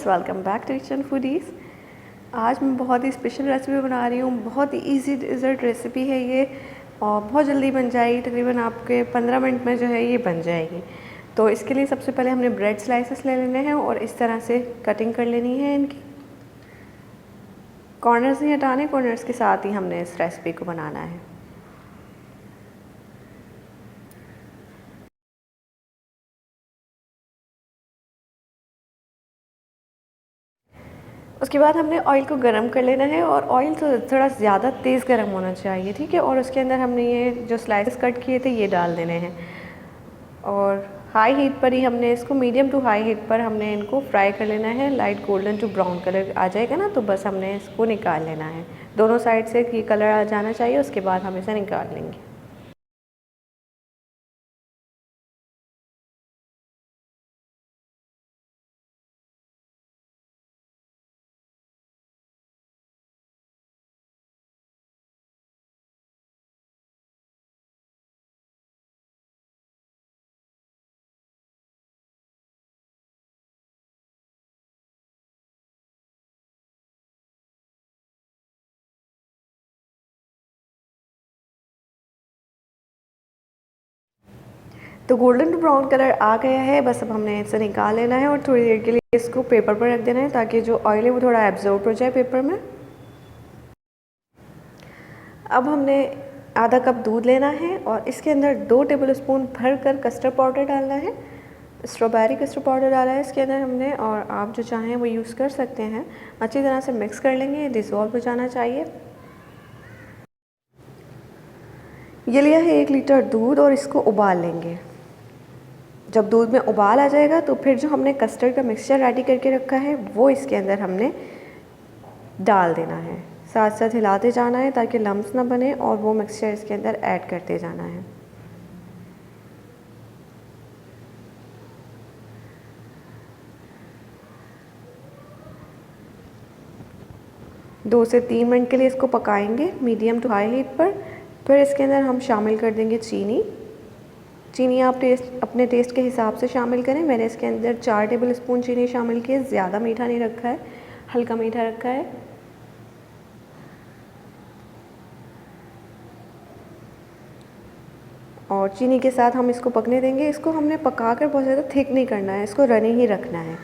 Viewers, welcome back to kitchen foodies. आज मैं बहुत ही स्पेशल रेसिपी बना रही हूँ। बहुत ही इजी डिज़र्ट रेसिपी है ये और बहुत जल्दी बन जाएगी। तकरीबन आपके 15 मिनट में जो है ये बन जाएगी। तो इसके लिए सबसे पहले हमने ब्रेड स्लाइसेस ले लेने हैं और इस तरह से कटिंग कर लेनी है। इनकी कॉर्नर्स नहीं हटाने, कॉर्नर्स के साथ ही हमने इस रेसिपी को बनाना है। उसके बाद हमने ऑयल को गरम कर लेना है और ऑयल तो थोड़ा ज़्यादा तेज़ गरम होना चाहिए, ठीक है। और उसके अंदर हमने ये जो स्लाइसेस कट किए थे ये डाल देने हैं और हाई हीट पर ही हमने इसको, मीडियम टू हाई हीट पर हमने इनको फ्राई कर लेना है। Light golden to brown colour आ जाएगा ना, तो बस हमने इसको निकाल लेना है। दोनों साइड से ये कलर आ जाना चाहिए, उसके बाद हम इसे निकाल लेंगे। तो गोल्डन टू ब्राउन कलर आ गया है, बस अब हमने इसे निकाल लेना है और थोड़ी देर के लिए इसको पेपर पर रख देना है ताकि जो ऑयल है वो थोड़ा एब्जॉर्ब हो जाए पेपर में। अब हमने आधा कप दूध लेना है और इसके अंदर 2 टेबलस्पून भर कर कस्टर्ड पाउडर डालना है। स्ट्रॉबेरी कस्टर्ड पाउडर डाला है इसके अंदर हमने, और आप जो चाहें वो यूज़ कर सकते हैं। अच्छी तरह से मिक्स कर लेंगे, डिसॉल्व हो जाना चाहिए। ये लिया है 1 लीटर दूध और इसको उबाल लेंगे। जब दूध में उबाल आ जाएगा तो फिर जो हमने कस्टर्ड का मिक्सचर रेडी करके रखा है वो इसके अंदर हमने डाल देना है। साथ साथ हिलाते जाना है ताकि लम्स ना बने और वो मिक्सचर इसके अंदर ऐड करते जाना है। दो से 3 मिनट के लिए इसको पकाएंगे मीडियम टू हाई हीट पर। फिर इसके अंदर हम शामिल कर देंगे चीनी। चीनी आप अपने टेस्ट के हिसाब से शामिल करें। मैंने इसके अंदर 4 टेबलस्पून चीनी शामिल की है। ज़्यादा मीठा नहीं रखा है, हल्का मीठा रखा है। और चीनी के साथ हम इसको पकने देंगे। इसको हमने पकाकर बहुत ज़्यादा थिक नहीं करना है, इसको रनी ही रखना है।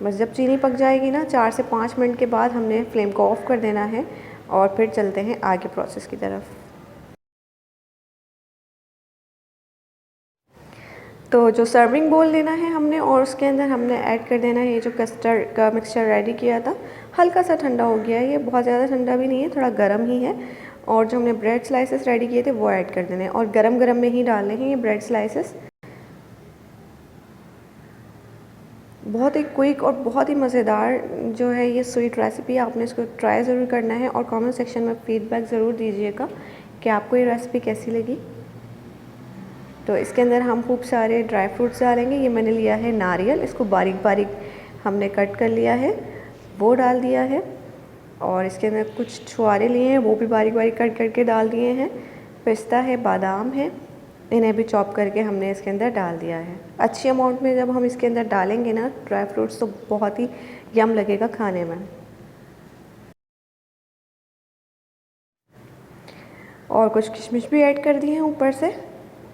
बस जब चीनी पक जाएगी ना, 4 से 5 मिनट के बाद हमने फ्लेम को ऑफ़ कर देना है और फिर चलते हैं आगे प्रोसेस की तरफ। तो जो सर्विंग बोल लेना है हमने और उसके अंदर हमने ऐड कर देना है ये जो कस्टर्ड का मिक्सचर रेडी किया था। हल्का सा ठंडा हो गया है, ये बहुत ज़्यादा ठंडा भी नहीं है, थोड़ा गर्म ही है। और जो हमने ब्रेड स्लाइसेस रेडी किए थे वो ऐड कर देने हैं और गरम गरम में ही डालने हैं ये ब्रेड स्लाइसेस। बहुत ही क्विक और बहुत ही मज़ेदार जो है ये स्वीट रेसिपी, आपने इसको ट्राई ज़रूर करना है और कमेंट सेक्शन में फ़ीडबैक ज़रूर दीजिएगा कि आपको ये रेसिपी कैसी लगी। तो इसके अंदर हम खूब सारे ड्राई फ्रूट्स डालेंगे। ये मैंने लिया है नारियल, इसको बारीक बारीक हमने कट कर लिया है, वो डाल दिया है। और इसके अंदर कुछ छुहारे लिए हैं, वो भी बारीक बारीक कट करके डाल दिए हैं। पिस्ता है, बादाम है, इन्हें भी चॉप करके हमने इसके अंदर डाल दिया है। अच्छी अमाउंट में जब हम इसके अंदर डालेंगे ना ड्राई फ्रूट्स, तो बहुत ही यम लगेगा खाने में। और कुछ किशमिश भी ऐड कर दिए हैं ऊपर से।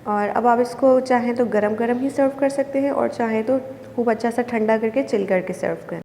और अब आप इसको चाहें तो गरम गरम ही सर्व कर सकते हैं और चाहें तो खूब अच्छा सा ठंडा करके चिल करके सर्व करें।